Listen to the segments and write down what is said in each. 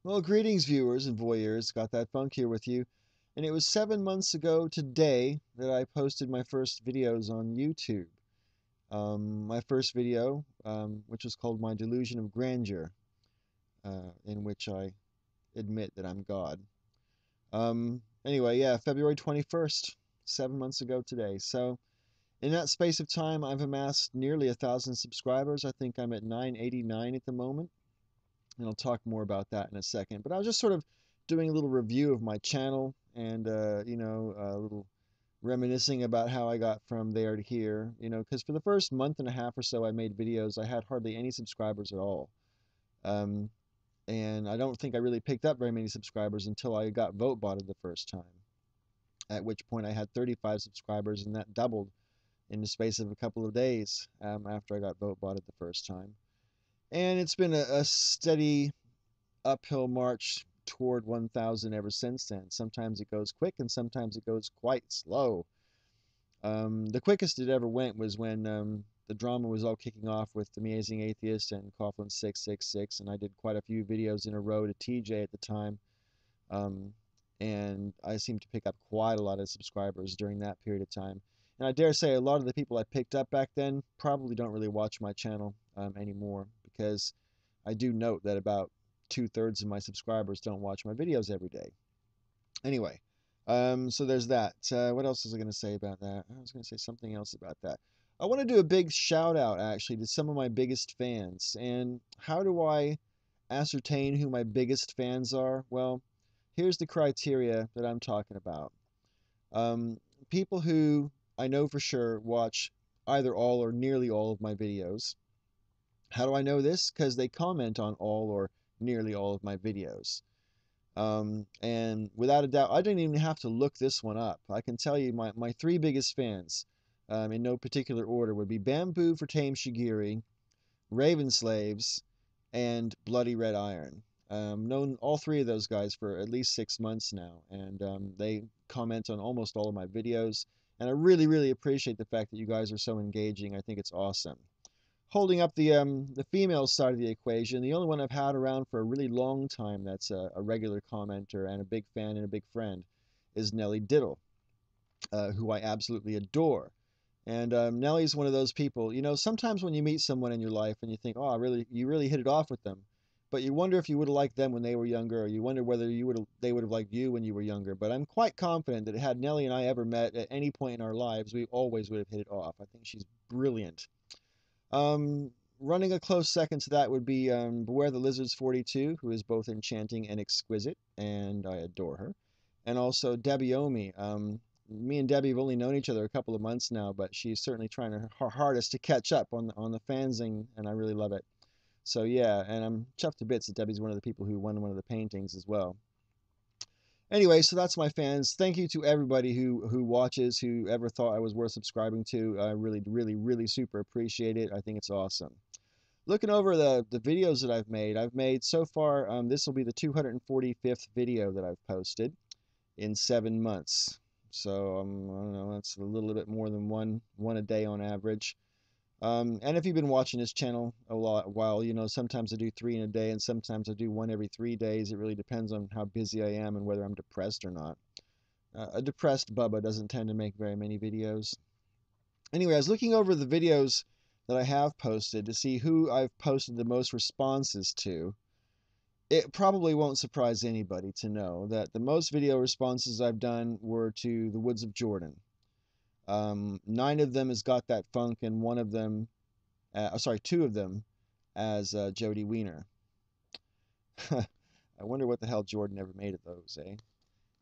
Well, greetings, viewers and voyeurs. Got that funk here with you. And it was 7 months ago today that I posted my first videos on YouTube. My first video, which was called My Delusion of Grandeur, in which I admit that I'm God. Anyway, yeah, February 21st, 7 months ago today. So, in that space of time, I've amassed nearly 1,000 subscribers. I think I'm at 989 at the moment, and I'll talk more about that in a second. But I was just sort of doing a little review of my channel and, a little reminiscing about how I got from there to here, because for the first month and a half or so I made videos, I had hardly any subscribers at all. Um, and I don't think I really picked up very many subscribers until I got vote-botted the first time, at which point I had 35 subscribers, and that doubled in the space of a couple of days after I got vote-botted the first time. And it's been a steady uphill march toward 1,000 ever since then. Sometimes it goes quick and sometimes it goes quite slow. The quickest it ever went was when the drama was all kicking off with The Amazing Atheist and Coughlin 666, and I did quite a few videos in a row to TJ at the time. Um, and I seemed to pick up quite a lot of subscribers during that period of time. And I dare say a lot of the people I picked up back then probably don't really watch my channel anymore, because I do note that about 2/3 of my subscribers don't watch my videos every day. Anyway, so there's that. What else was I going to say about that? I was going to say something else about that. I want to do a big shout out actually to some of my biggest fans. And how do I ascertain who my biggest fans are? Well, here's the criteria that I'm talking about. Um, People who I know for sure watch either all or nearly all of my videos. How do I know this? Because they comment on all or nearly all of my videos. And without a doubt, I didn't even have to look this one up. I can tell you my three biggest fans, in no particular order, would be Bamboo for Tame Shigiri, Raven Slaves, and Bloody Red Iron. Known all three of those guys for at least 6 months now, and they comment on almost all of my videos. And I really, really appreciate the fact that you guys are so engaging. I think it's awesome. Holding up the female side of the equation, the only one I've had around for a really long time that's a regular commenter and a big fan and a big friend is Nellie Diddle, who I absolutely adore. And Nellie's one of those people, sometimes when you meet someone in your life and you think, oh, you really hit it off with them, but you wonder if you would have liked them when they were younger, or you wonder whether they would have liked you when you were younger. But I'm quite confident that had Nellie and I ever met at any point in our lives, we always would have hit it off. I think she's brilliant. Um, Running a close second to that would be Beware the Lizards 42, who is both enchanting and exquisite, and I adore her. And also Debbie Omi. Me and Debbie have only known each other a couple of months now, but she's certainly trying her hardest to catch up on the fanzine, and I really love it. So yeah, and I'm chuffed to bits that Debbie's one of the people who won one of the paintings as well. Anyway, so that's my fans. Thank you to everybody who watches, who ever thought I was worth subscribing to. I really, really, really super appreciate it. I think it's awesome. Looking over the videos that I've made so far, this will be the 245th video that I've posted in 7 months. So I don't know, that's a little bit more than one a day on average. And if you've been watching this channel a while, sometimes I do three in a day and sometimes I do one every 3 days. It really depends on how busy I am and whether I'm depressed or not. A depressed Bubba doesn't tend to make very many videos. Anyway, I was looking over the videos that I have posted to see who I've posted the most responses to. It probably won't surprise anybody to know that the most video responses I've done were to The Woods of Jordan. 9 of them has Got That Funk, and one of them, sorry, 2 of them as Jody Weiner. I wonder what the hell Jordan ever made of those, eh?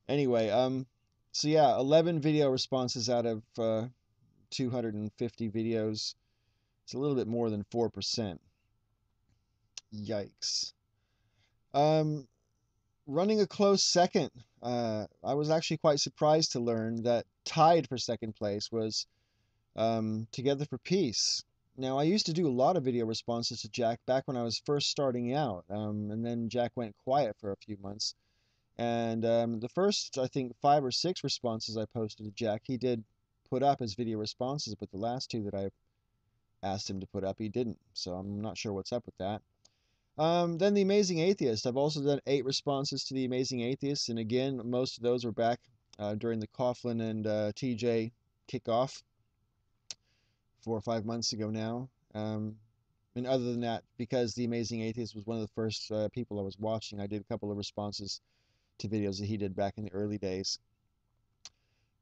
Anyway, so yeah, 11 video responses out of 250 videos. It's a little bit more than 4%. Yikes. Um, Running a close second, I was actually quite surprised to learn that tied for second place was Together for Peace. Now, I used to do a lot of video responses to Jack back when I was first starting out, and then Jack went quiet for a few months. And the first, I think, 5 or 6 responses I posted to Jack, he did put up as video responses, but the last 2 that I asked him to put up, he didn't. So I'm not sure what's up with that. Then The Amazing Atheist. I've also done 8 responses to The Amazing Atheist, and again, most of those were back during the Coughlin and TJ kickoff 4 or 5 months ago now. And other than that, because The Amazing Atheist was one of the first people I was watching, I did a couple of responses to videos that he did back in the early days.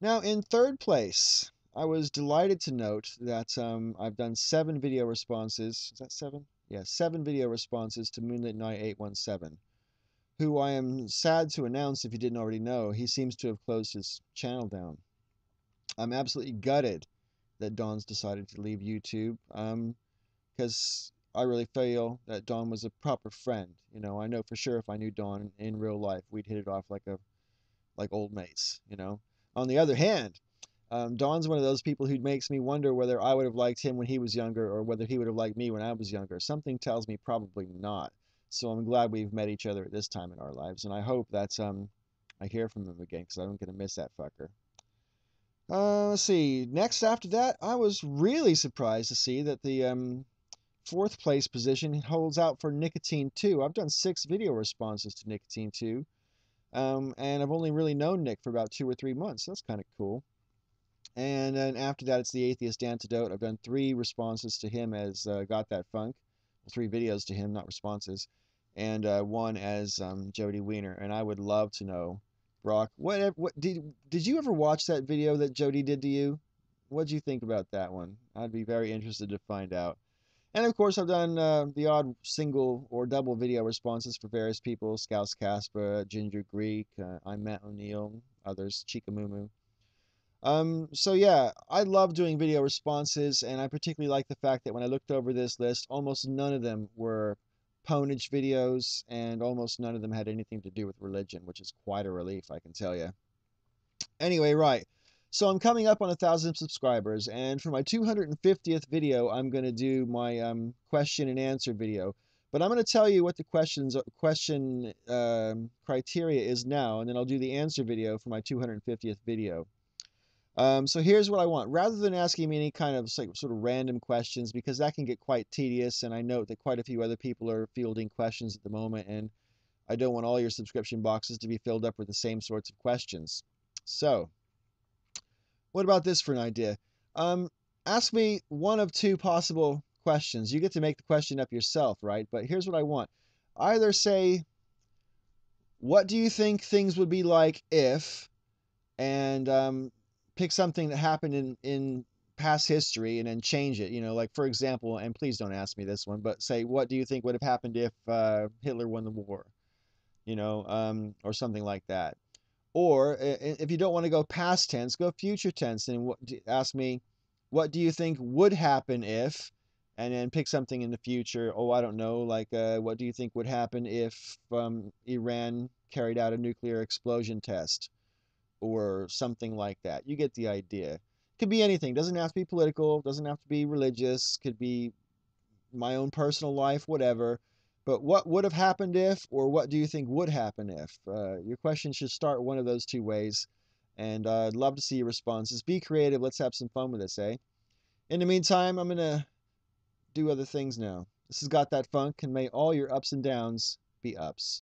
Now, in third place, I was delighted to note that I've done 7 video responses. Is that 7? Yeah, 7 video responses to Moonlit Night 817, who I am sad to announce, if you didn't already know, he seems to have closed his channel down. I'm absolutely gutted that Don's decided to leave YouTube, because I really feel that Don was a proper friend. You know, I know for sure if I knew Don in real life, we'd hit it off like old mates. You know. On the other hand, Don's one of those people who makes me wonder whether I would have liked him when he was younger or whether he would have liked me when I was younger. Something tells me probably not. So I'm glad we've met each other at this time in our lives, and I hope that I hear from him again because I'm gonna miss that fucker. Let's see. Next after that, I was really surprised to see that the fourth place position holds out for Nicotine 2. I've done 6 video responses to Nicotine 2, and I've only really known Nick for about 2 or 3 months. That's kind of cool. And then after that, it's The Atheist Antidote. I've done 3 responses to him as Got That Funk. Well, 3 videos to him, not responses. And 1 as Jody Wiener. And I would love to know, Brock, what did you ever watch that video that Jody did to you? What'd you think about that one? I'd be very interested to find out. And of course, I've done the odd single or double video responses for various people: Scouse Caspa, Ginger Greek, I'm Matt O'Neill, others, Chikamumu. So yeah, I love doing video responses, and I particularly like the fact that when I looked over this list, almost none of them were ponage videos, and almost none of them had anything to do with religion, which is quite a relief, I can tell you. Anyway, right. So I'm coming up on 1,000 subscribers, and for my 250th video, I'm going to do my question and answer video. But I'm going to tell you what the question criteria is now, and then I'll do the answer video for my 250th video. So here's what I want. Rather than asking me any kind of sort of random questions, because that can get quite tedious, and I note that quite a few other people are fielding questions at the moment, and I don't want all your subscription boxes to be filled up with the same sorts of questions. So, what about this for an idea? Um, Ask me one of 2 possible questions. You get to make the question up yourself, right? But here's what I want. Either say, what do you think things would be like if, and pick something that happened in past history and then change it. You know, like for example, and please don't ask me this one, but say, what do you think would have happened if Hitler won the war? You know, or something like that. Or if you don't want to go past tense, go future tense and ask me, what do you think would happen if, and then pick something in the future. Oh, I don't know, like what do you think would happen if Iran carried out a nuclear explosion test? Or something like that. You get the idea. Could be anything. Doesn't have to be political. Doesn't have to be religious. Could be my own personal life, whatever. But what would have happened if, or what do you think would happen if? Your question should start one of those 2 ways. And I'd love to see your responses. Be creative. Let's have some fun with this, eh? In the meantime, I'm going to do other things now. This has Got That Funk, and may all your ups and downs be ups.